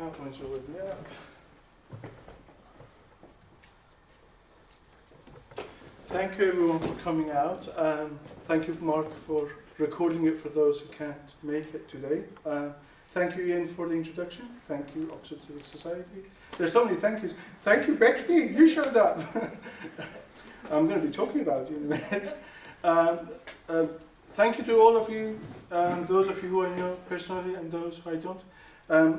PowerPoint's already up. Thank you everyone for coming out. Thank you, Mark, for recording it for those who can't make it today. Thank you, Ian, for the introduction. Thank you, Oxford Civic Society. There's so many thank yous. Thank you, Becky, you showed up. I'm going to be talking about you in a minute. Thank you to all of you, those of you who I know personally and those who I don't.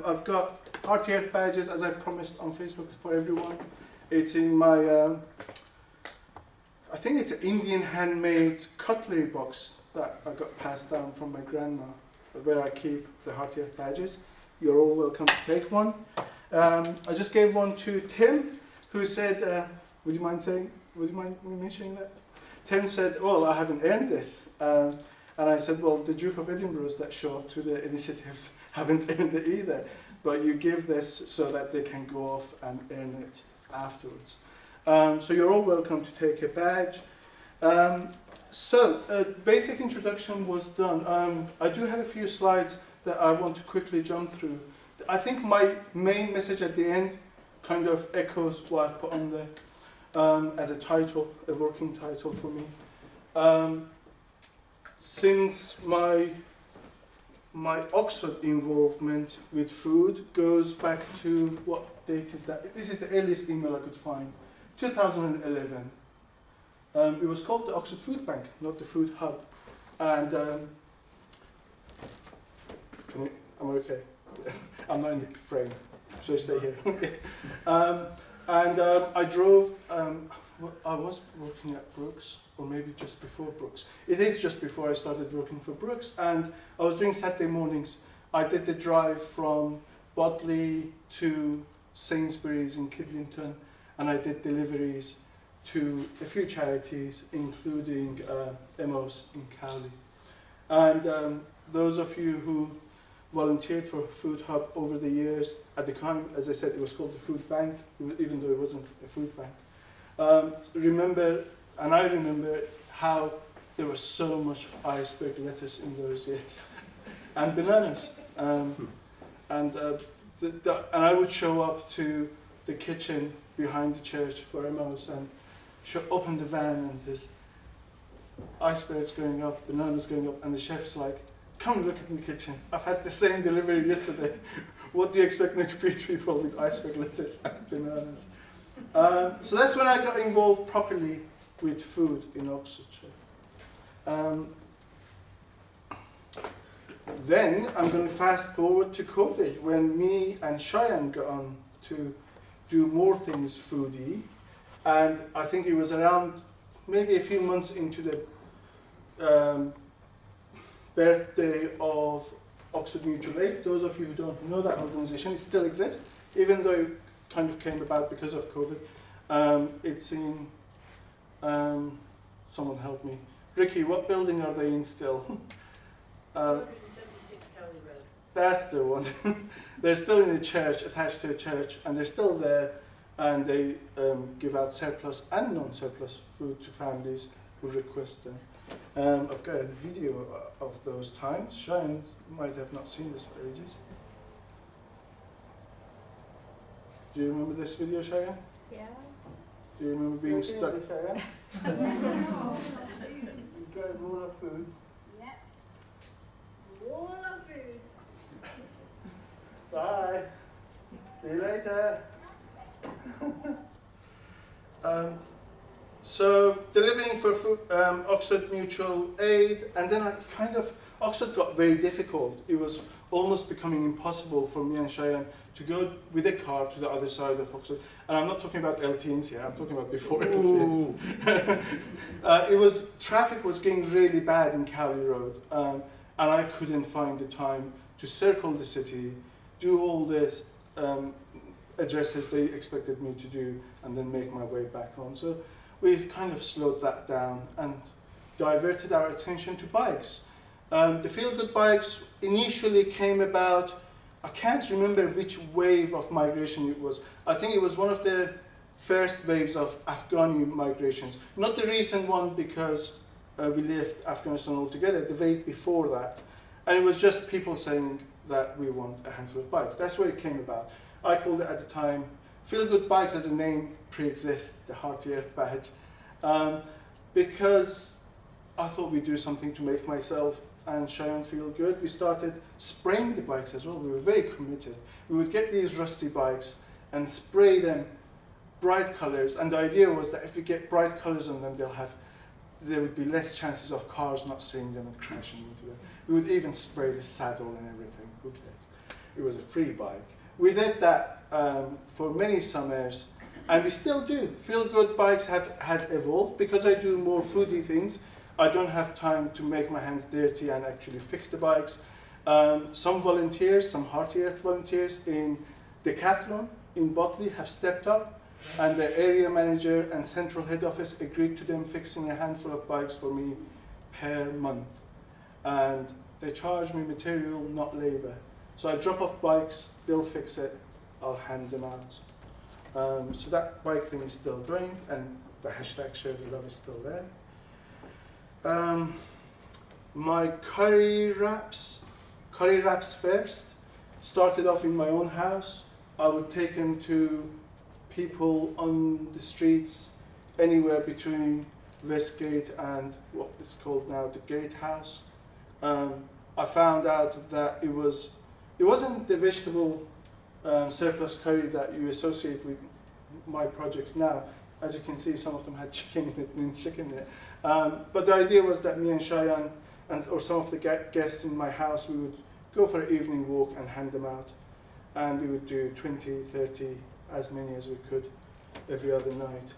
I've got HeartyEarth badges, as I promised on Facebook, for everyone. It's in my, I think it's an Indian handmade cutlery box that I got passed down from my grandma, where I keep the HeartyEarth badges. You're all welcome to take one. I just gave one to Tim, who said, would you mind me mentioning that? Tim said, well, I haven't earned this. And I said, well, the Duke of Edinburgh's that show up to the initiatives haven't earned it either. But you give this so that they can go off and earn it afterwards. So you're all welcome to take a badge. Basic introduction was done. I do have a few slides that I want to quickly jump through. I think my main message at the end kind of echoes what I've put on there as a title, a working title for me. Since my Oxford involvement with food goes back to, what date is that? This is the earliest email I could find, 2011. It was called the Oxford Food Bank, not the Food Hub. And am I okay? I'm not in the frame, so I stay here. I drove, I was working at Brooks, or maybe just before Brooks. It is just before I started working for Brooks, and I was doing Saturday mornings. I did the drive from Bodley to Sainsbury's in Kidlington, and I did deliveries to a few charities, including Emos in Cowley. And those of you who volunteered for Food Hub over the years, at the time, as I said, it was called the Food Bank, even though it wasn't a food bank. Remember, and I remember how there was so much iceberg lettuce in those years, and bananas. And I would show up to the kitchen behind the church for Emos and open the van, and there's icebergs going up, bananas going up, and the chef's like, come look in the kitchen. I've had the same delivery yesterday. What do you expect me to feed people with iceberg lettuce and bananas? So that's when I got involved properly with food in Oxfordshire. Then I'm going to fast forward to COVID, when me and Cheyenne got on to do more things foodie. And I think it was around maybe a few months into the birthday of Oxford Mutual Aid. Those of you who don't know that organisation, it still exists, even though it kind of came about because of COVID. It's in, someone help me. Ricky, what building are they in still? 276 Cowley Road. That's the one. They're still in a church, attached to a church, and they're still there, and they give out surplus and non-surplus food to families who request them. I've got a video of those times. Cheyenne might have not seen this for ages. Do you remember this video, Cheyenne? Yeah. Do you remember being stuck? Cheyenne? No. You got a roll of food. Yep. Roll of food. Bye. See you later. So delivering for food, Oxford Mutual Aid, and then Oxford got very difficult. It was almost becoming impossible for me and Cheyenne to go with a car to the other side of Oxford. And I'm not talking about LTNs here, I'm talking about before LTNs. Traffic was getting really bad in Cowley Road, and I couldn't find the time to circle the city, do all this addresses they expected me to do, and then make my way back home. So we kind of slowed that down and diverted our attention to bikes. The feel-good bikes initially came about, I can't remember which wave of migration it was. I think it was one of the first waves of Afghani migrations. Not the recent one, because we left Afghanistan altogether, the wave before that. And it was just people saying, that we want a handful of bikes. That's where it came about. I called it at the time, Feel Good Bikes as a name pre-exists, the HeartyEarth badge, because I thought we'd do something to make myself and Cheyenne feel good. We started spraying the bikes as well. We were very committed. We would get these rusty bikes and spray them bright colors, and the idea was that if we get bright colors on them, there would be less chances of cars not seeing them and crashing into them. We would even spray the saddle and everything. Who cares? It was a free bike. We did that for many summers, and we still do. Feel Good Bikes has evolved because I do more foodie things. I don't have time to make my hands dirty and actually fix the bikes. Some volunteers, some HeartyEarth volunteers in Decathlon in Botley have stepped up, and the area manager and central head office agreed to them fixing a handful of bikes for me per month. And they charge me material, not labor. So I drop off bikes, they'll fix it, I'll hand them out. So that bike thing is still going, and the hashtag Share the Love is still there. My curry wraps first, started off in my own house. I would take them to people on the streets, anywhere between Westgate and what is called now the Gatehouse. I found out that it wasn't the vegetable surplus curry that you associate with my projects now. As you can see, some of them had chicken in it, minced chicken in it. But the idea was that me and Cheyenne, or some of the guests in my house, we would go for an evening walk and hand them out. And we would do 20, 30, as many as we could every other night.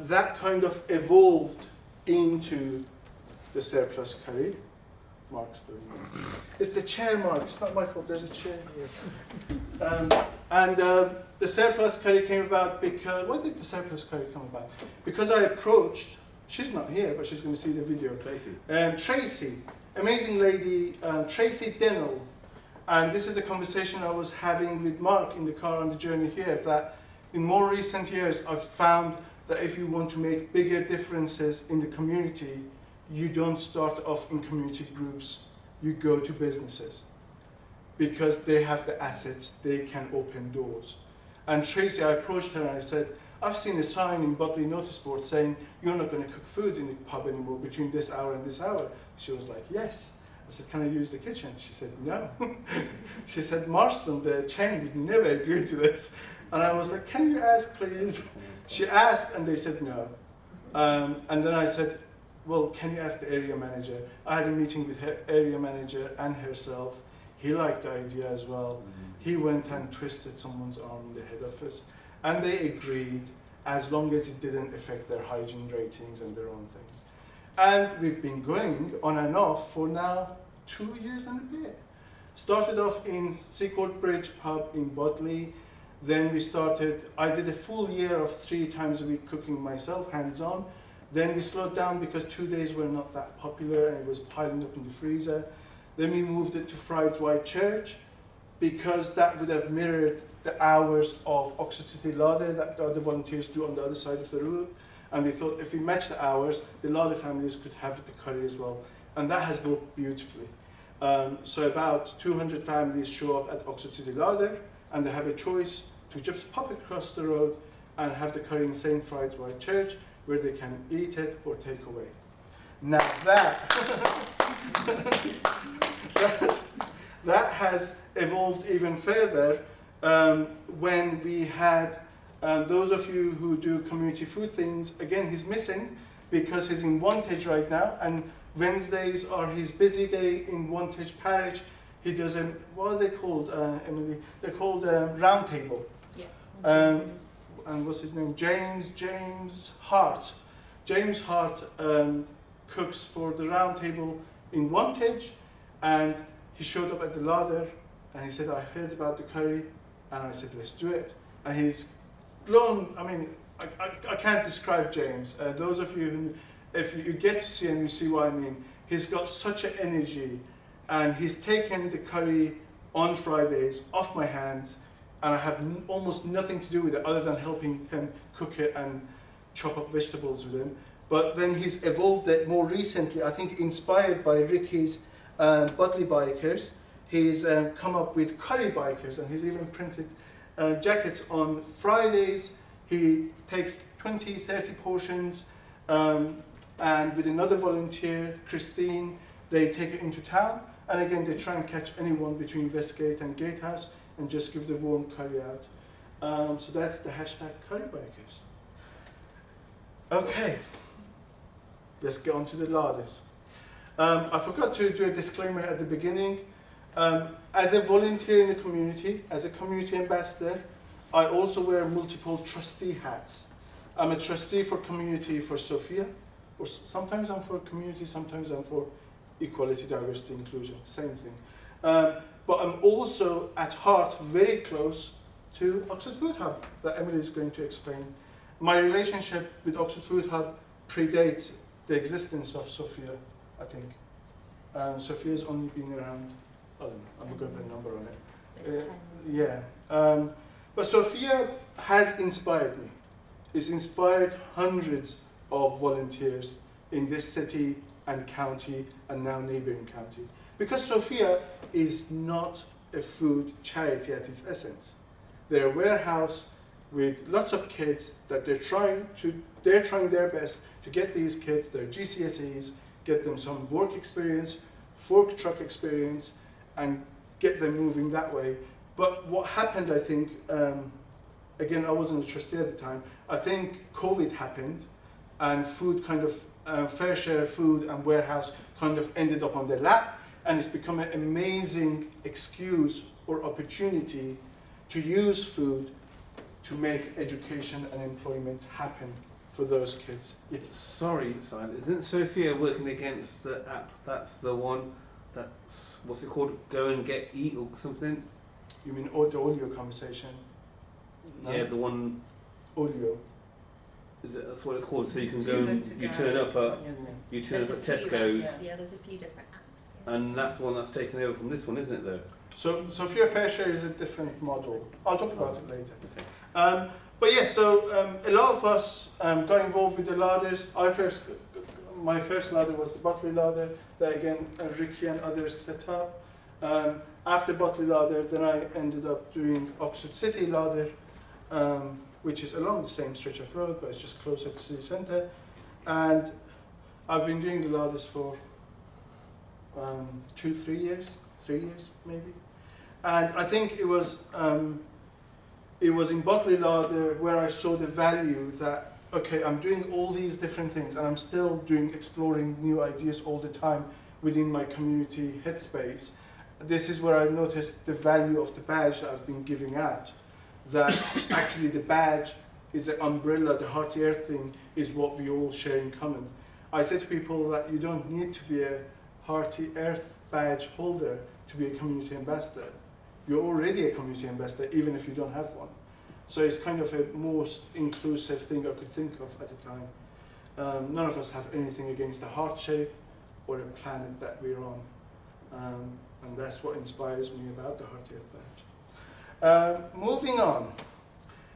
That kind of evolved into the surplus curry. Mark's doing it. It's the chair, Mark. It's not my fault. There's a chair here. The surplus curry came about because... Why did the surplus curry come about? Because I approached... She's not here, but she's going to see the video. Tracy. Amazing lady, Tracy Dennell. And this is a conversation I was having with Mark in the car on the journey here, that in more recent years, I've found that if you want to make bigger differences in the community, you don't start off in community groups, you go to businesses. Because they have the assets, they can open doors. And Tracy, I approached her and I said, I've seen a sign in Botley notice board saying, you're not going to cook food in the pub anymore between this hour and this hour. She was like, yes. I said, can I use the kitchen? She said, no. She said, Marston, the chain, would never agree to this. And I was like, can you ask, please? She asked, and they said no. And then I said, well, can you ask the area manager? I had a meeting with her area manager and herself. He liked the idea as well. He went and twisted someone's arm in the head office. And they agreed, as long as it didn't affect their hygiene ratings and their own things. And we've been going on and off for now 2 years and a bit. Started off in Seacourt Bridge pub in Botley. Then I did a full year of 3 times a week cooking myself, hands-on. Then we slowed down because 2 days were not that popular and it was piling up in the freezer. Then we moved it to Fried's White Church because that would have mirrored the hours of Oxford City Larder that the other volunteers do on the other side of the road. And we thought if we match the hours, the Larder families could have the curry as well. And that has worked beautifully. So about 200 families show up at Oxford City Larder, and they have a choice to just pop across the road and have the curry in St. Fried's White Church, where they can eat it or take away. Now that has evolved even further when we had those of you who do community food things. Again, he's missing because he's in Wantage right now, and Wednesdays are his busy day in Wantage Parish. He does what are they called, Emily? They're called round table. Yeah. And what's his name? James Hart. James Hart cooks for the round table in Wantage, and he showed up at the larder and he said, I've heard about the curry, and I said, let's do it. And he's blown, I mean, I can't describe James. Those of you who, if you get to see him, you see what I mean. He's got such an energy, and he's taken the curry on Fridays off my hands, and I have almost nothing to do with it other than helping him cook it and chop up vegetables with him. But then he's evolved it more recently, I think inspired by Ricky's Botley Bikers. he's come up with curry bikers, and he's even printed jackets on Fridays. He takes 20, 30 portions, and with another volunteer, Christine, they take it into town, and again they try and catch anyone between Westgate and Gatehouse and just give the warm curry out. So that's the hashtag curry bikers. Okay, let's get on to the larders. I forgot to do a disclaimer at the beginning. As a volunteer in the community, as a community ambassador, I also wear multiple trustee hats. I'm a trustee for community for Sophia, or sometimes I'm for community, sometimes I'm for equality, diversity, inclusion, same thing. But I'm also at heart very close to Oxford Food Hub, that Emily is going to explain. My relationship with Oxford Food Hub predates the existence of Sophia, I think. Sophia's only been around, I don't know, I'm not going to put a number on it. Yeah. But Sophia has inspired me. It's inspired hundreds of volunteers in this city and county and now neighboring county. Because Sophia is not a food charity at its essence. They're a warehouse with lots of kids that they're trying their best to get these kids their GCSEs, get them some work experience, fork truck experience, and get them moving that way. But what happened, I think, again, I wasn't a trustee at the time, I think COVID happened and food kind of, fair share food and warehouse kind of ended up on their lap, and it's become an amazing excuse or opportunity to use food to make education and employment happen for those kids. Yes. Sorry, Simon. Isn't Sophia working against the app? That's the one that's, what's it called? Go and get eat or something? You mean the audio conversation? No? Yeah, the one. Audio. Is it? That's what it's called. So you can go and you turn up at Tesco's. Yeah, there's a few different apps. Yeah. And that's the one that's taken over from this one, isn't it? Though. So Sophia Fair Share is a different model. I'll talk about it later. Okay. But yeah, so a lot of us got involved with the larders. My first larder was the Butley larder that again Ricky and others set up. After Butley larder, then I ended up doing Oxford City larder, which is along the same stretch of road, but it's just closer to city centre. And I've been doing the larders for 3 years maybe. And I think it was in Butley larder where I saw the value that, okay, I'm doing all these different things and I'm still exploring new ideas all the time within my community headspace. This is where I noticed the value of the badge that I've been giving out. That actually the badge is an umbrella, the HeartyEarth thing is what we all share in common. I say to people that you don't need to be a HeartyEarth badge holder to be a community ambassador. You're already a community ambassador even if you don't have one. So it's kind of a most inclusive thing I could think of at the time. None of us have anything against the heart shape or the planet that we're on. And that's what inspires me about the HeartyEarth badge. Moving on.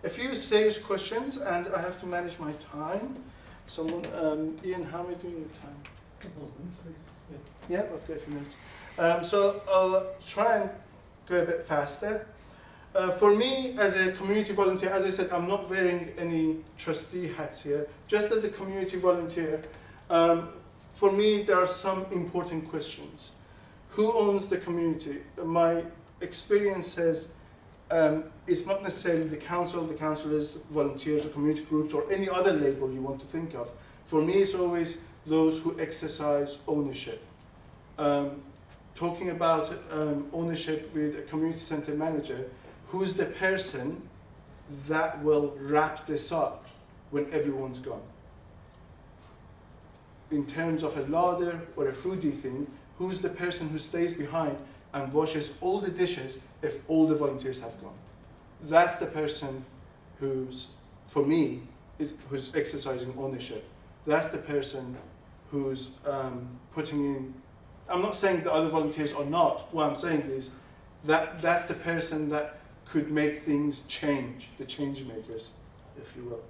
A few serious questions, and I have to manage my time. Someone, Ian, how am I doing with time? Couple of minutes, please. Yeah, I've got a few minutes. So I'll try and go a bit faster. For me, as a community volunteer, as I said, I'm not wearing any trustee hats here. Just as a community volunteer, for me, there are some important questions. Who owns the community? My experience says it's not necessarily the councillors, volunteers, or community groups, or any other label you want to think of. For me, it's always those who exercise ownership. Talking about ownership with a community centre manager, who's the person that will wrap this up when everyone's gone? In terms of a larder or a foodie thing, who's the person who stays behind and washes all the dishes if all the volunteers have gone? That's the person who's, for me, who's exercising ownership. That's the person who's putting in. I'm not saying the other volunteers are not. What I'm saying is that that's the person that could make things change, the change makers, if you will.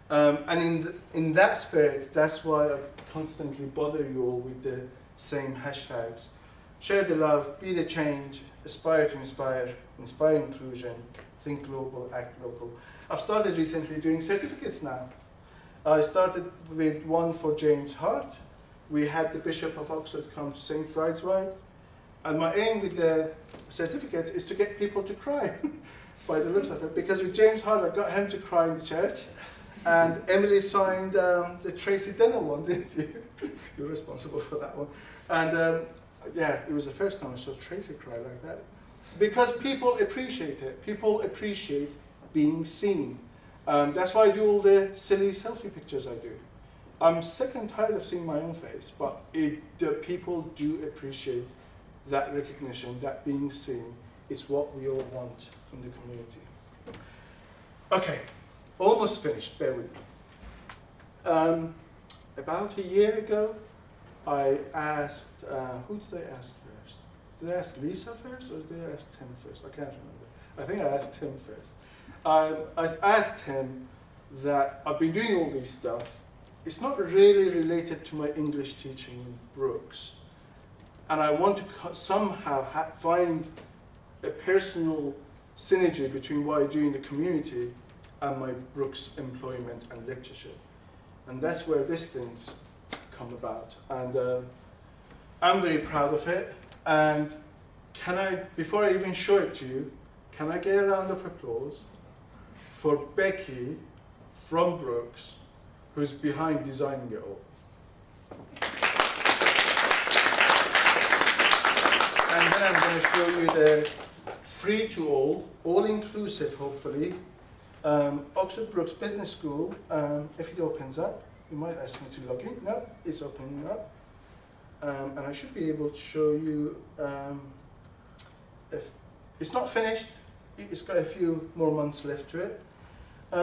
And in that spirit, that's why I constantly bother you all with the same hashtags. share the love, be the change, aspire to inspire, inspire inclusion, think global, act local. I've started recently doing certificates now. I started with one for James Hart. We had the Bishop of Oxford come to St. Rideswide. And my aim with the certificates is to get people to cry, by the looks of it. Because with James Hart, I got him to cry in the church. And Emily signed the Tracy Denner one, didn't you? You're responsible for that one. And yeah, it was the first time I saw Tracy cry like that. Because people appreciate it. People appreciate being seen. That's why I do all the silly selfie pictures I do. I'm sick and tired of seeing my own face, but the people do appreciate that recognition, that being seen. It's what we all want in the community. Okay, almost finished, bear with me. About a year ago, I asked, who did I ask first? Did I ask Lisa first or did I ask Tim first? I can't remember. I think I asked Tim first. I asked him that I've been doing all this stuff. It's not really related to my English teaching in Brooks. And I want to somehow find a personal synergy between what I do in the community and my Brooks employment and lectureship. And that's where these things come about. And I'm very proud of it. And can I, before I even show it to you, can I get a round of applause for Becky from Brooks, who's behind designing it all. And then I'm going to show you the free to all inclusive hopefully, Oxford Brooks Business School. If it opens up, you might ask me to log in. No, it's opening up. And I should be able to show you, if it's not finished, it's got a few more months left to it.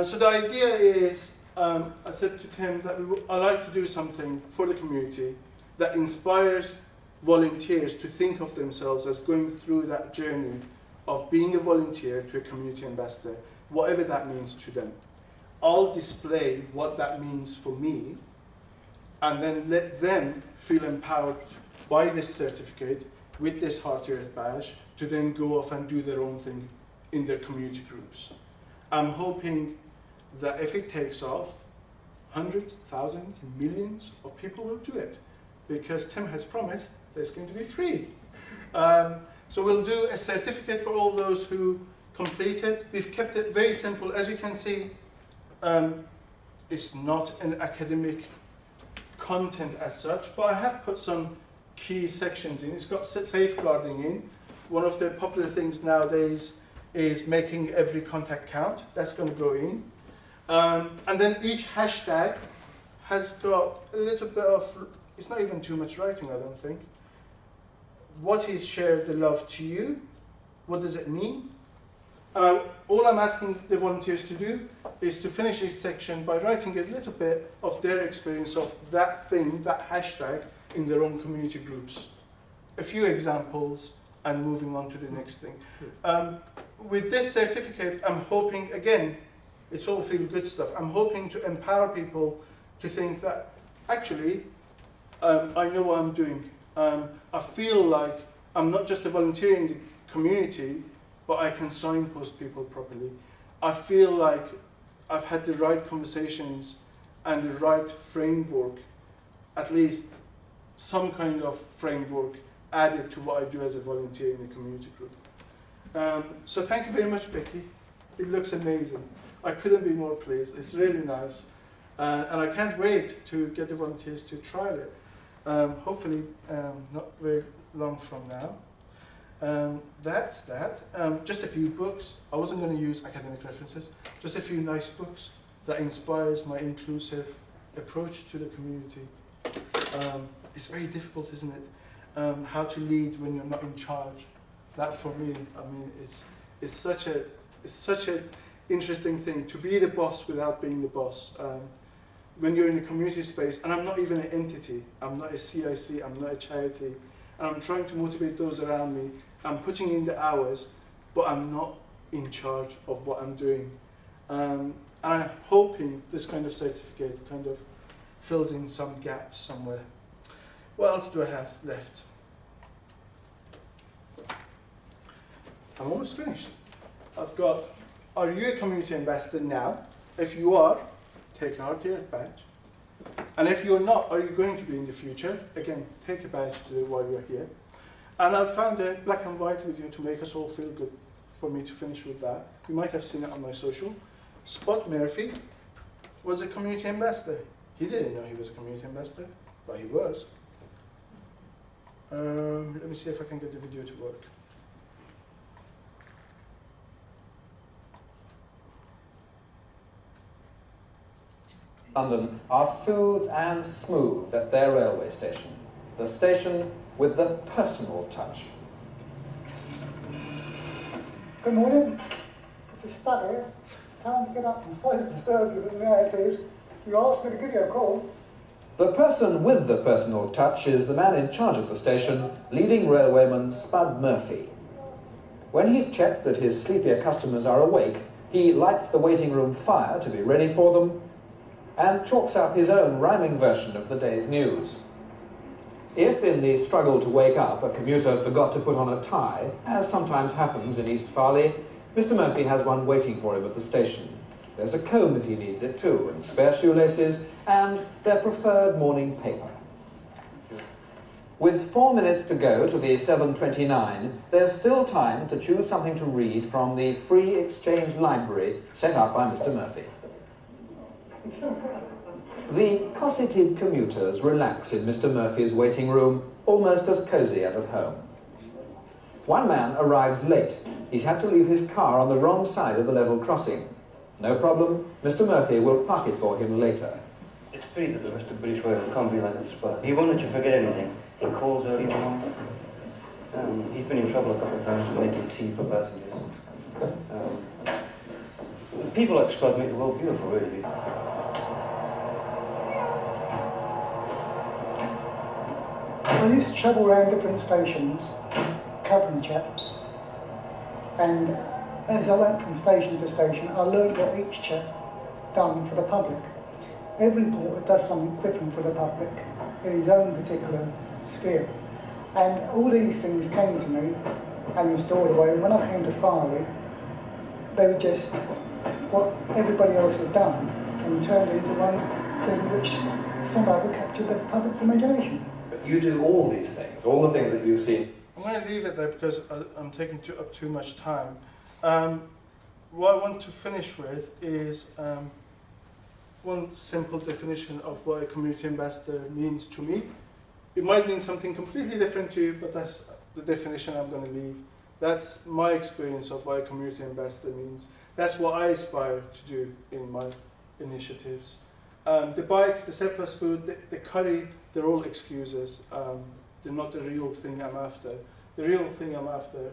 So the idea is, I said to Tim that I like to do something for the community that inspires volunteers to think of themselves as going through that journey of being a volunteer to a community ambassador, whatever that means to them. I'll display what that means for me, and then let them feel empowered by this certificate with this HeartyEarth badge to then go off and do their own thing in their community groups. I'm hoping that if it takes off, hundreds, thousands, millions of people will do it, because Tim has promised that it's going to be free. So we'll do a certificate for all those who complete it. We've kept it very simple. As you can see, it's not an academic content as such, but I have put some key sections in. It's got safeguarding in. One of the popular things nowadays is making every contact count. That's going to go in. And then each hashtag has got a little bit of, it's not even too much writing, I don't think. What is shared the love to you? What does it mean? All I'm asking the volunteers to do is to finish each section by writing a little bit of their experience of that thing, that hashtag, in their own community groups. A few examples, and moving on to the next thing. With this certificate, I'm hoping, again, it's all feel-good stuff. I'm hoping to empower people to think that, actually, I know what I'm doing. I feel like I'm not just a volunteer in the community, but I can signpost people properly. I feel like I've had the right conversations and the right framework, at least some kind of framework added to what I do as a volunteer in a community group. So thank you very much, Becky. It looks amazing. I couldn't be more pleased. It's really nice. And I can't wait to get the volunteers to trial it. Hopefully not very long from now. That's that. Just a few books. I wasn't going to use academic references. Just a few nice books that inspires my inclusive approach to the community. It's very difficult, isn't it? How to lead when you're not in charge. That for me, I mean, it's such a interesting thing to be the boss without being the boss. When you're in a community space, and I'm not even an entity, I'm not a CIC, I'm not a charity, and I'm trying to motivate those around me. I'm putting in the hours, but I'm not in charge of what I'm doing. And I'm hoping this kind of certificate kind of fills in some gaps somewhere. What else do I have left? I'm almost finished. I've got, are you a community ambassador now? If you are, take a HeartyEarth badge. And if you're not, are you going to be in the future? Again, take a badge today while you're here. And I've found a black and white video to make us all feel good, for me to finish with that. You might have seen it on my social. Spot Murphy was a community ambassador. He didn't know he was a community ambassador, but he was. Let me see if I can get the video to work. London are soothed and smooth at their railway station. The station with the personal touch. Good morning. This is Spud here. It's time to get up and sorry to disturb you, but the reality is you asked me to give you a call. The person with the personal touch is the man in charge of the station, leading railwayman Spud Murphy. When he's checked that his sleepier customers are awake, he lights the waiting room fire to be ready for them and chalks up his own rhyming version of the day's news. If in the struggle to wake up a commuter forgot to put on a tie, as sometimes happens in East Farley, Mr. Murphy has one waiting for him at the station. There's a comb if he needs it too, and spare shoelaces, and their preferred morning paper. With 4 minutes to go to the 7:29, there's still time to choose something to read from the free exchange library set up by Mr. Murphy. The cosseted commuters relax in Mr. Murphy's waiting room, almost as cosy as at home. One man arrives late. He's had to leave his car on the wrong side of the level crossing. No problem, Mr. Murphy will park it for him later. It's a pity that the rest of British Rail can't be like this, but he won't let you forget anything. He calls early morning. He's been in trouble a couple of times for making tea for passengers. People like Spud make the world beautiful, really. I used to travel around different stations, covering chaps, and as I went from station to station, I learned what each chap done for the public. Every porter does something different for the public in his own particular sphere. And all these things came to me and were stored away. And when I came to Farley, they were just what everybody else had done and turned into one thing which somehow captured the public's imagination. But you do all these things, all the things that you've seen. I'm going to leave it there because I'm taking up too much time. What I want to finish with is one simple definition of what a community ambassador means to me. It might mean something completely different to you, but that's the definition I'm going to leave. That's my experience of what a community ambassador means. That's what I aspire to do in my initiatives. The bikes, the surplus food, the curry, they're all excuses. They're not the real thing I'm after. The real thing I'm after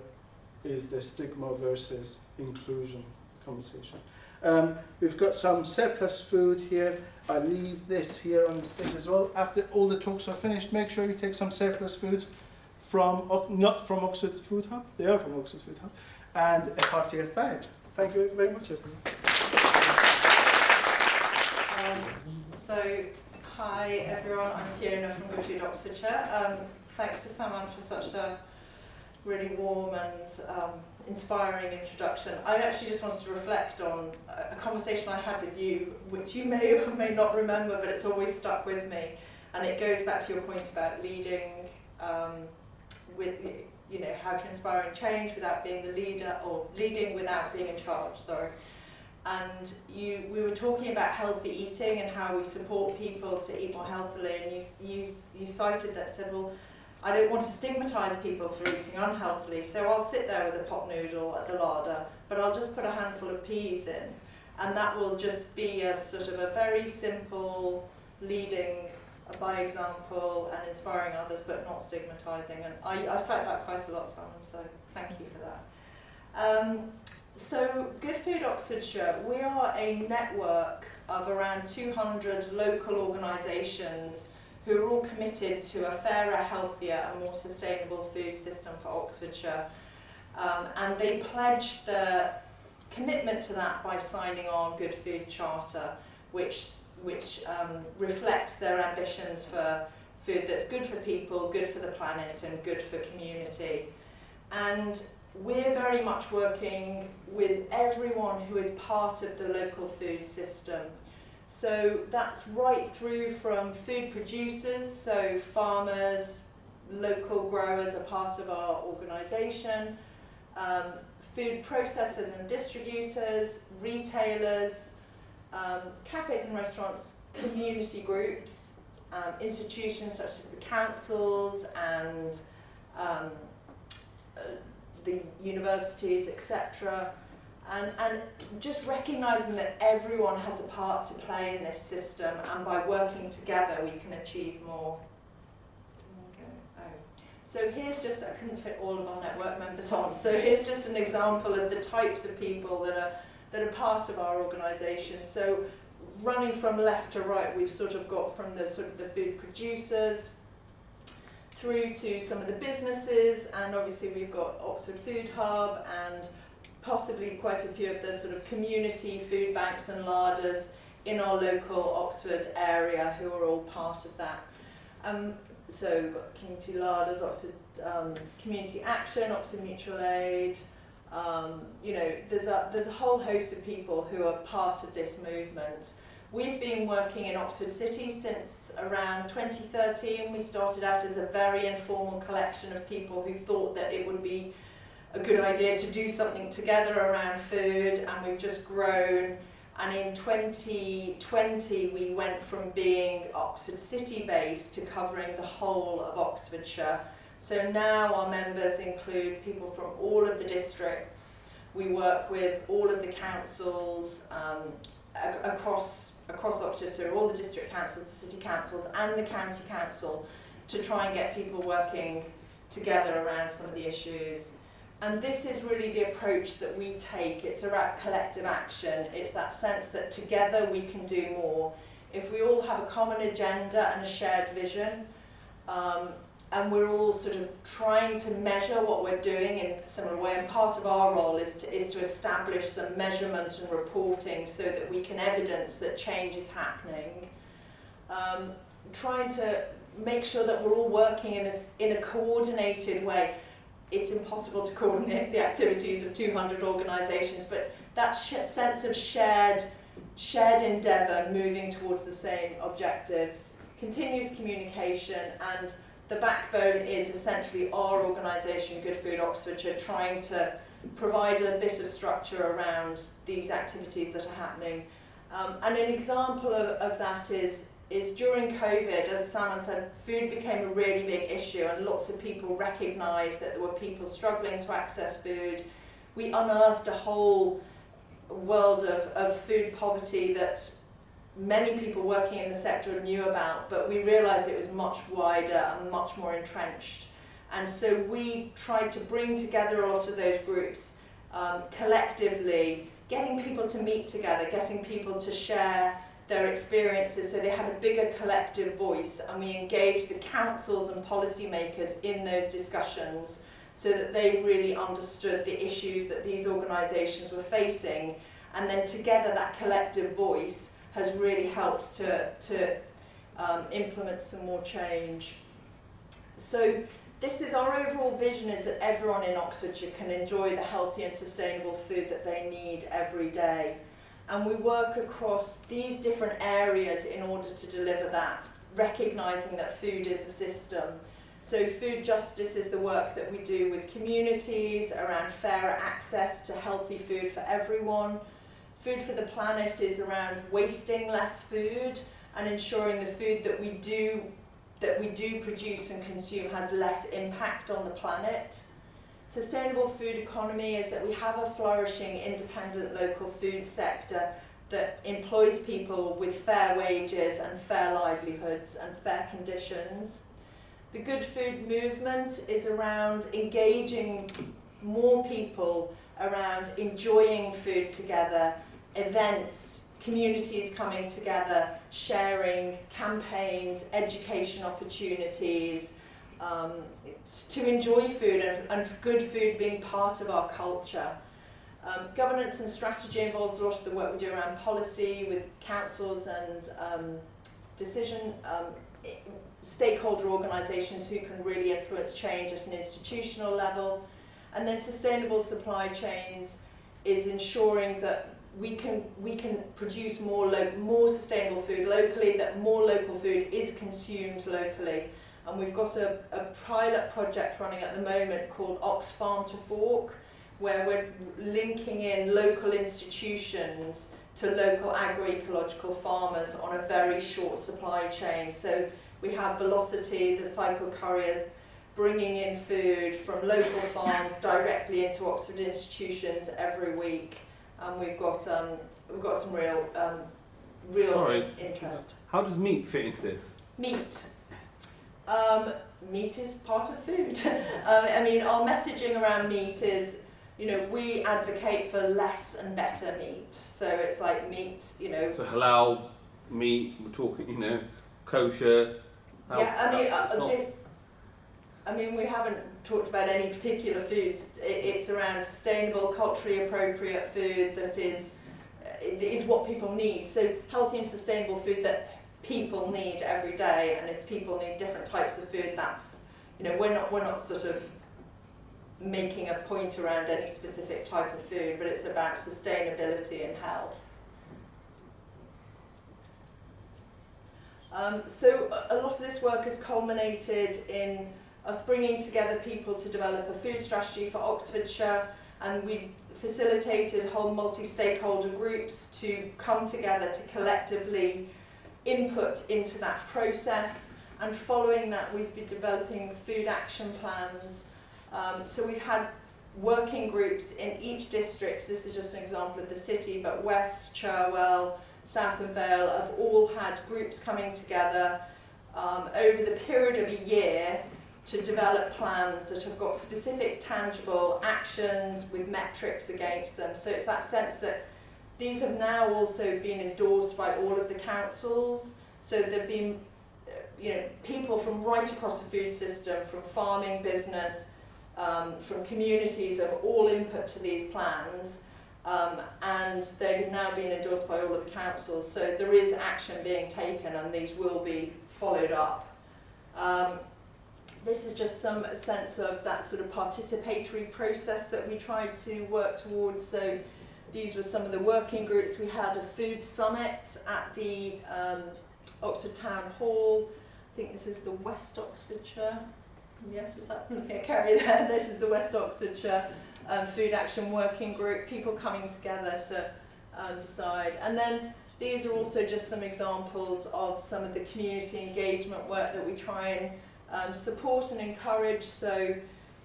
is the stigma versus inclusion conversation. We've got some surplus food here. I leave this here on the stage as well. After all the talks are finished, make sure you take some surplus food from, not from Oxford Food Hub, they are from Oxford Food Hub, and a HeartyEarth badge. Thank you very much, everyone. Hi everyone, I'm Fiona from Good Food Oxfordshire. Thanks to Simon for such a really warm and inspiring introduction. I actually just wanted to reflect on a conversation I had with you, which you may or may not remember, but it's always stuck with me. And it goes back to your point about leading with, you know, how to inspire change without being the leader, or leading without being in charge, sorry. And we were talking about healthy eating and how we support people to eat more healthily, and you cited that, said, well, I don't want to stigmatise people for eating unhealthily, so I'll sit there with a pot noodle at the larder, but I'll just put a handful of peas in, and that will just be a sort of a very simple leading by example and inspiring others, but not stigmatising. And I cite that quite a lot, Simon, so thank you for that. So Good Food Oxfordshire, we are a network of around 200 local organisations who are all committed to a fairer, healthier and more sustainable food system for Oxfordshire. And they pledge the commitment to that by signing on Good Food Charter, which reflects their ambitions for food that's good for people, good for the planet and good for community. And we're very much working with everyone who is part of the local food system. So that's right through from food producers, so farmers, local growers are part of our organisation, food processors and distributors, retailers, cafes and restaurants, community groups, institutions such as the councils and the universities, etc. And just recognising that everyone has a part to play in this system, and by working together we can achieve more. So here's just, I couldn't fit all of our network members on, so here's just an example of the types of people that are part of our organisation. So running from left to right, we've sort of got from the sort of the food producers through to some of the businesses, and obviously we've got Oxford Food Hub and possibly quite a few of the sort of community food banks and larders in our local Oxford area who are all part of that. So we've got community larders, Oxford Community Action, Oxford Mutual Aid. You know, there's a whole host of people who are part of this movement. We've been working in Oxford City since around 2013. We started out as a very informal collection of people who thought that it would be a good idea to do something together around food, and we've just grown. And in 2020 we went from being Oxford City based to covering the whole of Oxfordshire. So now our members include people from all of the districts. We work with all of the councils across Oxfordshire, so all the district councils, the city councils and the county council, to try and get people working together around some of the issues. And this is really the approach that we take. It's about collective action. It's that sense that together we can do more. If we all have a common agenda and a shared vision, and we're all sort of trying to measure what we're doing in a similar way, and part of our role is to establish some measurement and reporting so that we can evidence that change is happening. Trying to make sure that we're all working in a coordinated way. It's impossible to coordinate the activities of 200 organisations, but that sense of shared endeavour, moving towards the same objectives, continuous communication, and the backbone is essentially our organisation, Good Food Oxfordshire, trying to provide a bit of structure around these activities that are happening. And an example of that is during COVID, as Simon said, food became a really big issue, and lots of people recognised that there were people struggling to access food. We unearthed a whole world of food poverty that many people working in the sector knew about, but we realised it was much wider and much more entrenched. And so we tried to bring together a lot of those groups collectively, getting people to meet together, getting people to share their experiences so they had a bigger collective voice, and we engaged the councils and policymakers in those discussions so that they really understood the issues that these organisations were facing, and then together that collective voice has really helped to implement some more change. So this is our overall vision, is that everyone in Oxfordshire can enjoy the healthy and sustainable food that they need every day. And we work across these different areas in order to deliver that, recognising that food is a system. So food justice is the work that we do with communities around fairer access to healthy food for everyone. Food for the planet is around wasting less food and ensuring the food that we do produce and consume has less impact on the planet. Sustainable food economy is that we have a flourishing independent local food sector that employs people with fair wages and fair livelihoods and fair conditions. The Good Food movement is around engaging more people around enjoying food together, events, communities coming together, sharing, campaigns, education opportunities, to enjoy food and good food being part of our culture. Governance and strategy involves a lot of the work we do around policy with councils and stakeholder organisations who can really influence change at an institutional level. And then sustainable supply chains is ensuring that we can produce more sustainable food locally, that more local food is consumed locally. And we've got a pilot project running at the moment called Ox Farm to Fork, where we're linking in local institutions to local agroecological farmers on a very short supply chain. So we have Velocity, the cycle couriers, bringing in food from local farms directly into Oxford institutions every week. And we've got some real interest. How does meat fit into this? Meat. Meat is part of food. I mean, our messaging around meat is, you know, we advocate for less and better meat. So it's like meat, you know. So halal meat, we're talking, you know, kosher. I mean, we haven't talked about any particular foods. It's around sustainable, culturally appropriate food that is what people need. So healthy and sustainable food that people need every day. And if people need different types of food, that's, you know, we're not sort of making a point around any specific type of food, but it's about sustainability and health. So a lot of this work has culminated in us bringing together people to develop a food strategy for Oxfordshire, and we facilitated whole multi-stakeholder groups to come together to collectively input into that process. And following that, we've been developing food action plans. So we've had working groups in each district. This is just an example of the city, but West, Cherwell, South and Vale have all had groups coming together over the period of a year to develop plans that have got specific tangible actions with metrics against them. So it's that sense that these have now also been endorsed by all of the councils. So there've been, you know, people from right across the food system, from farming, business, from communities have all input to these plans, and they've now been endorsed by all of the councils. So there is action being taken, and these will be followed up. This is just some sense of that sort of participatory process that we tried to work towards. So these were some of the working groups. We had a food summit at the Oxford Town Hall. I think this is the West Oxfordshire. Yes, is that looking at Kerry there? This is the West Oxfordshire Food Action Working Group, people coming together to decide. And then these are also just some examples of some of the community engagement work that we try and support and encourage. So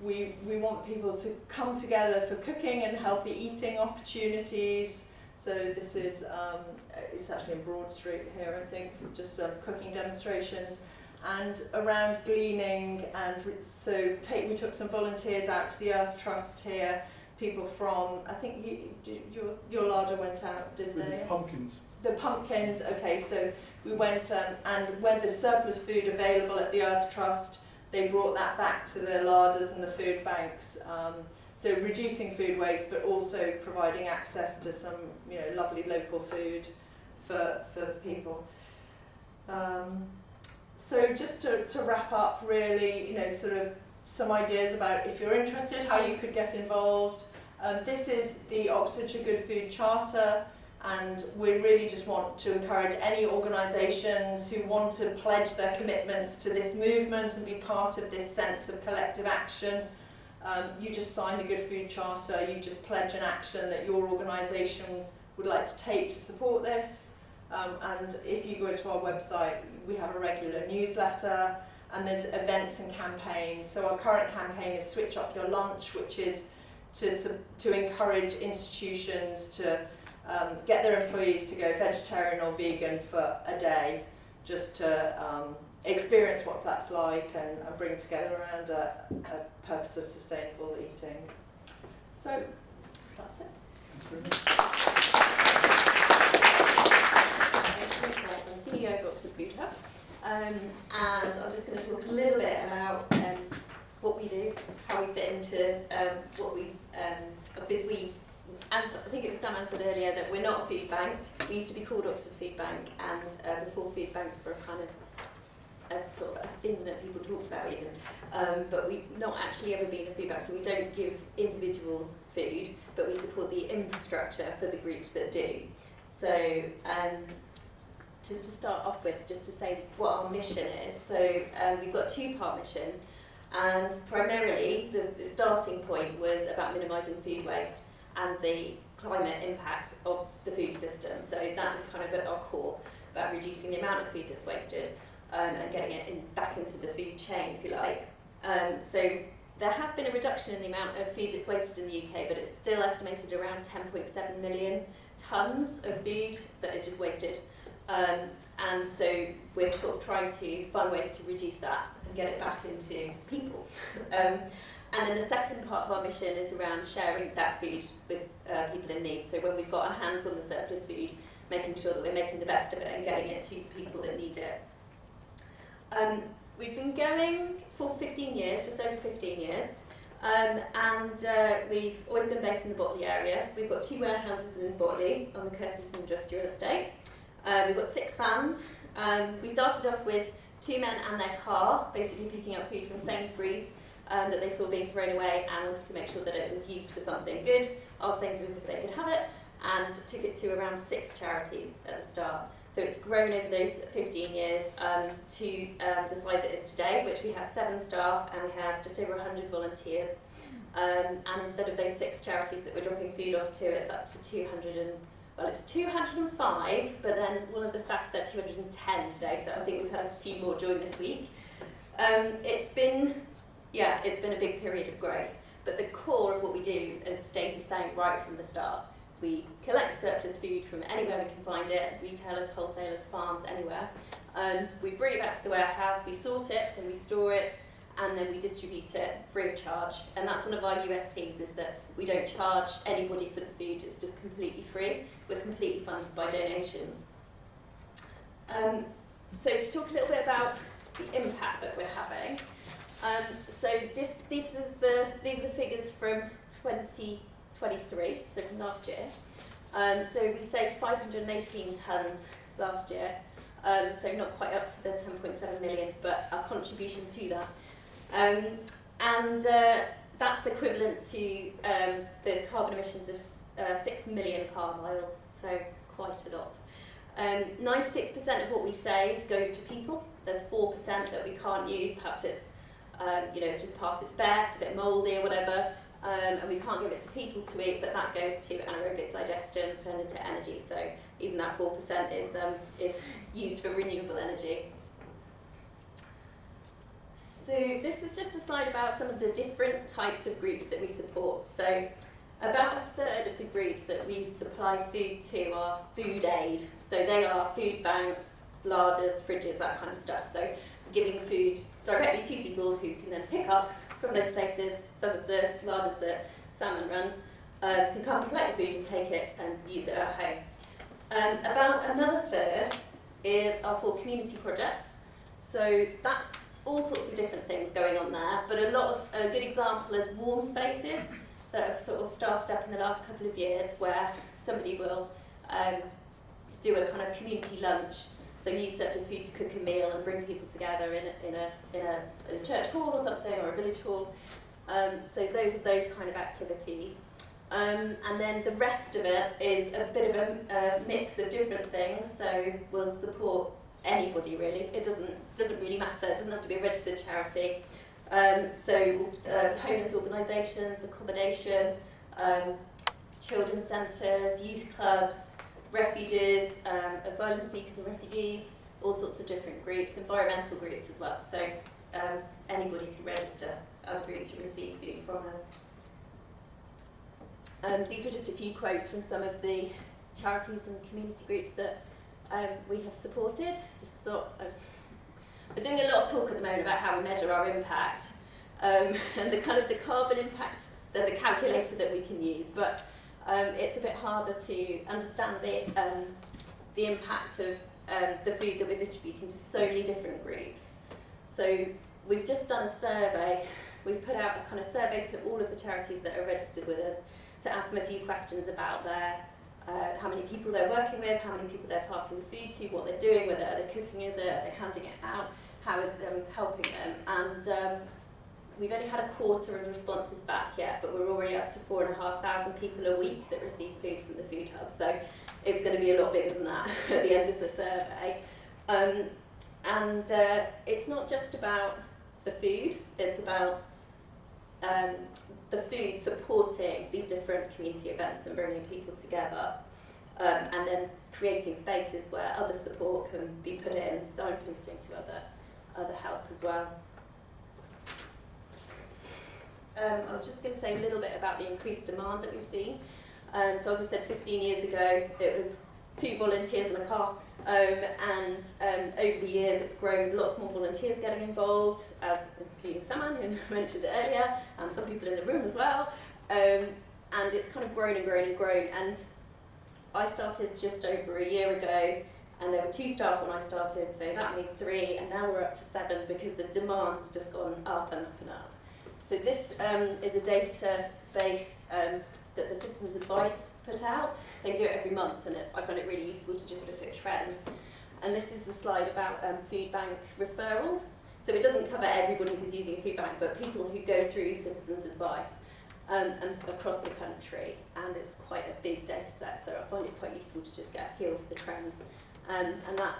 we want people to come together for cooking and healthy eating opportunities. So this is, it's actually in Broad Street here, I think, just cooking demonstrations. And around gleaning, and so we took some volunteers out to the Earth Trust here, people from, I think your larder went out, didn't they? The pumpkins. The pumpkins, okay, so we went and when there's surplus food available at the Earth Trust, they brought that back to the larders and the food banks. So reducing food waste, but also providing access to some, you know, lovely local food for people. So just to wrap up, really, you know, sort of some ideas about, if you're interested, how you could get involved. This is the Oxfordshire Good Food Charter, and we really just want to encourage any organisations who want to pledge their commitment to this movement and be part of this sense of collective action. You just sign the Good Food Charter, you just pledge an action that your organisation would like to take to support this. And if you go to our website, we have a regular newsletter, and there's events and campaigns. So our current campaign is Switch Up Your Lunch, which is to encourage institutions to get their employees to go vegetarian or vegan for a day, just to experience what that's like and bring together around a purpose of sustainable eating. So that's it. Thanks very much. I'm CEO of Oxford Food Hub, and I'm just going to talk a little bit about what we do, how we fit into what we, I suppose we, as I think it was Sam said earlier, that we're not a food bank. We used to be called Oxford Food Bank, and before food banks were a kind of a sort of a thing that people talked about even. But we've not actually ever been a food bank, so we don't give individuals food, but we support the infrastructure for the groups that do. So just to start off with, just to say what our mission is. So we've got a two-part mission, and primarily the starting point was about minimising food waste and the climate impact of the food system. So that is kind of at our core, about reducing the amount of food that's wasted and getting it back into the food chain, if you like. So there has been a reduction in the amount of food that's wasted in the UK, but it's still estimated around 10.7 million tonnes of food that is just wasted. And so we're sort of trying to find ways to reduce that and get it back into people. And then the second part of our mission is around sharing that food with people in need. So when we've got our hands on the surplus food, making sure that we're making the best of it and getting it to people that need it. We've been going for 15 years, just over 15 years, and we've always been based in the Botley area. We've got 2 warehouses in Botley on the Curtiston Industrial Estate. We've got 6 vans. We started off with 2 men and their car, basically picking up food from Sainsbury's that they saw being thrown away and wanted to make sure that it was used for something good. Asked Sainsbury's if they could have it, and took it to around 6 charities at the start. So it's grown over those 15 years to the size it is today, which we have 7 staff and we have just over 100 volunteers. And instead of those 6 charities that we're dropping food off to, it's up to 200 well, it was 205, but then one of the staff said 210 today, so I think we've had a few more join this week. It's been a big period of growth, but the core of what we do has stayed the same right from the start. We collect surplus food from anywhere we can find it, retailers, wholesalers, farms, anywhere. We bring it back to the warehouse, we sort it and we store it, and then we distribute it free of charge. And that's one of our USPs, is that we don't charge anybody for the food, it's just completely free. We're completely funded by donations. So to talk a little bit about the impact that we're having. So these are the figures from 2023, so from last year. So we saved 518 tonnes last year, so not quite up to the 10.7 million, but our contribution to that. That's equivalent to the carbon emissions of 6 million car miles, so quite a lot. 96% of what we save goes to people. There's 4% that we can't use, perhaps it's it's just past its best, a bit mouldy or whatever, and we can't give it to people to eat, but that goes to anaerobic digestion, turned into energy, so even that 4% is used for renewable energy. So this is just a slide about some of the different types of groups that we support. So about a third of the groups that we supply food to are food aid. So they are food banks, larders, fridges, that kind of stuff. So giving food directly to people who can then pick up from those places. Some of the larders that Salmon runs can come and collect the food and take it and use it at home. About another third are for community projects. So that's all sorts of different things going on there, but a good example of warm spaces that have sort of started up in the last couple of years, where somebody will do a kind of community lunch, so use surplus food to cook a meal and bring people together in a church hall or something, or a village hall. So those are those kind of activities. And then the rest of it is a bit of a mix of different things, so we'll support anybody really. It doesn't really matter. It doesn't have to be a registered charity. So homeless organisations, accommodation, children's centres, youth clubs, refuges, asylum seekers and refugees, all sorts of different groups, environmental groups as well. So anybody can register as a group to receive food from us. These were just a few quotes from some of the charities and community groups that we have supported. We're doing a lot of talk at the moment about how we measure our impact, and the carbon impact. There's a calculator that we can use, but it's a bit harder to understand the impact of the food that we're distributing to so many different groups. So we've just done a survey. We've put out a kind of survey to all of the charities that are registered with us to ask them a few questions about their how many people they're working with, how many people they're passing the food to, what they're doing with it, are they cooking with it, are they handing it out, how it's helping them. And we've only had a quarter of the responses back yet, but we're already up to 4,500 people a week that receive food from the Food Hub. So it's going to be a lot bigger than that at the end of the survey. It's not just about the food, it's about the food supporting these different community events and bringing people together, and then creating spaces where other support can be put in, signposting to other help as well. I was just going to say a little bit about the increased demand that we've seen. So as I said, 15 years ago, it was 2 volunteers in a car, and over the years it's grown with lots more volunteers getting involved, as including someone who mentioned it earlier, and some people in the room as well. And it's kind of grown and grown and grown. And I started just over a year ago, and there were 2 staff when I started, so that made 3, and now we're up to 7 because the demand has just gone up and up and up. So this is a database that the Citizens Advice put out. They do it every month, and I find it really useful to just look at trends. And this is the slide about food bank referrals. So it doesn't cover everybody who's using a food bank, but people who go through Citizens Advice and across the country. And it's quite a big data set, so I find it quite useful to just get a feel for the trends. And that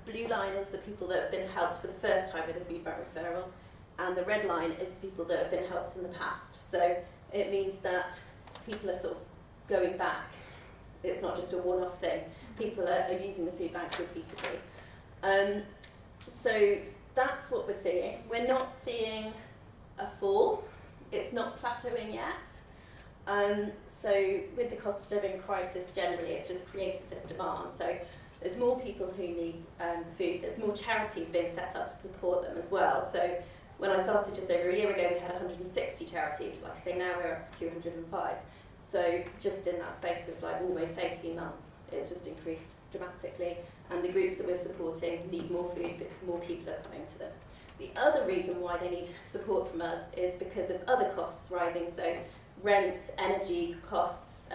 blue line is the people that have been helped for the first time with a food bank referral, and the red line is people that have been helped in the past. So it means that people are sort of going back. It's not just a one-off thing. People are using the food bank repeatedly. So that's what we're seeing. We're not seeing a fall. It's not plateauing yet. So with the cost of living crisis generally, it's just created this demand. So there's more people who need food. There's more charities being set up to support them as well. So when I started just over a year ago, we had 160 charities. Like I say, now we're up to 205. So just in that space of like almost 18 months, it's just increased dramatically. And the groups that we're supporting need more food because more people are coming to them. The other reason why they need support from us is because of other costs rising. So rent, energy costs,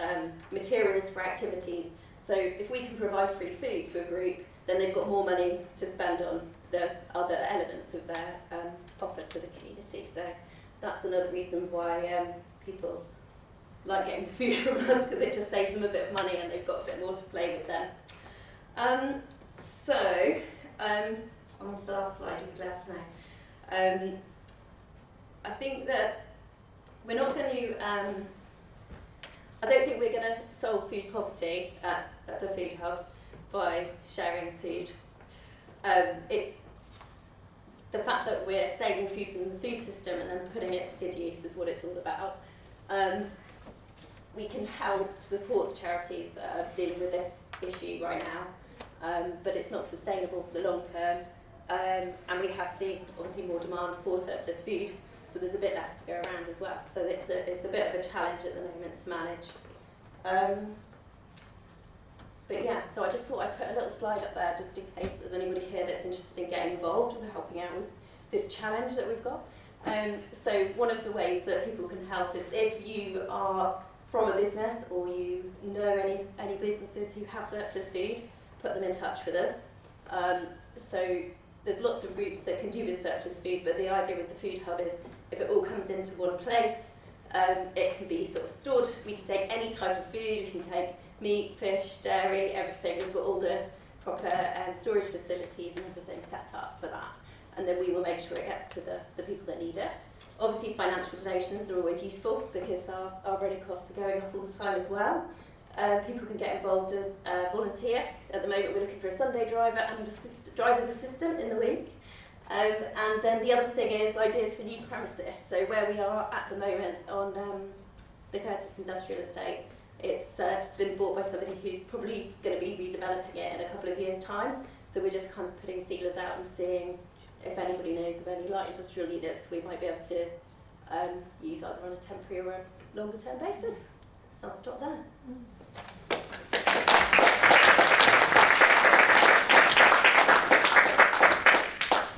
materials for activities. So if we can provide free food to a group, then they've got more money to spend on the other elements of their offer to the community. So that's another reason why people like getting the food from us, because it just saves them a bit of money and they've got a bit more to play with then. On to the last slide, you'll be glad to know. I think that we're not going to, I don't think we're going to solve food poverty at the Food Hub by sharing food. It's the fact that we're saving food from the food system and then putting it to good use is what it's all about. We can help support the charities that are dealing with this issue right now, but it's not sustainable for the long term. And we have seen obviously more demand for surplus food, so there's a bit less to go around as well. So it's a bit of a challenge at the moment to manage. But yeah, so I just thought I'd put a little slide up there just in case there's anybody here that's interested in getting involved with helping out with this challenge that we've got. So one of the ways that people can help is if you are from a business or you know any businesses who have surplus food, put them in touch with us. So there's lots of groups that can do with surplus food, but the idea with the Food Hub is if it all comes into one place, it can be sort of stored. We can take any type of food, we can take meat, fish, dairy, everything. We've got all the proper storage facilities and everything set up for that. And then we will make sure it gets to the people that need it. Obviously financial donations are always useful because our running costs are going up all the time as well. People can get involved as a volunteer. At the moment we're looking for a Sunday driver and driver's assistant in the week. And then the other thing is ideas for new premises. So where we are at the moment on the Curtis Industrial Estate, it's just been bought by somebody who's probably going to be redeveloping it in a couple of years' time. So we're just kind of putting feelers out and seeing if anybody knows of any light industrial units we might be able to use either on a temporary or a longer term basis. I'll stop there.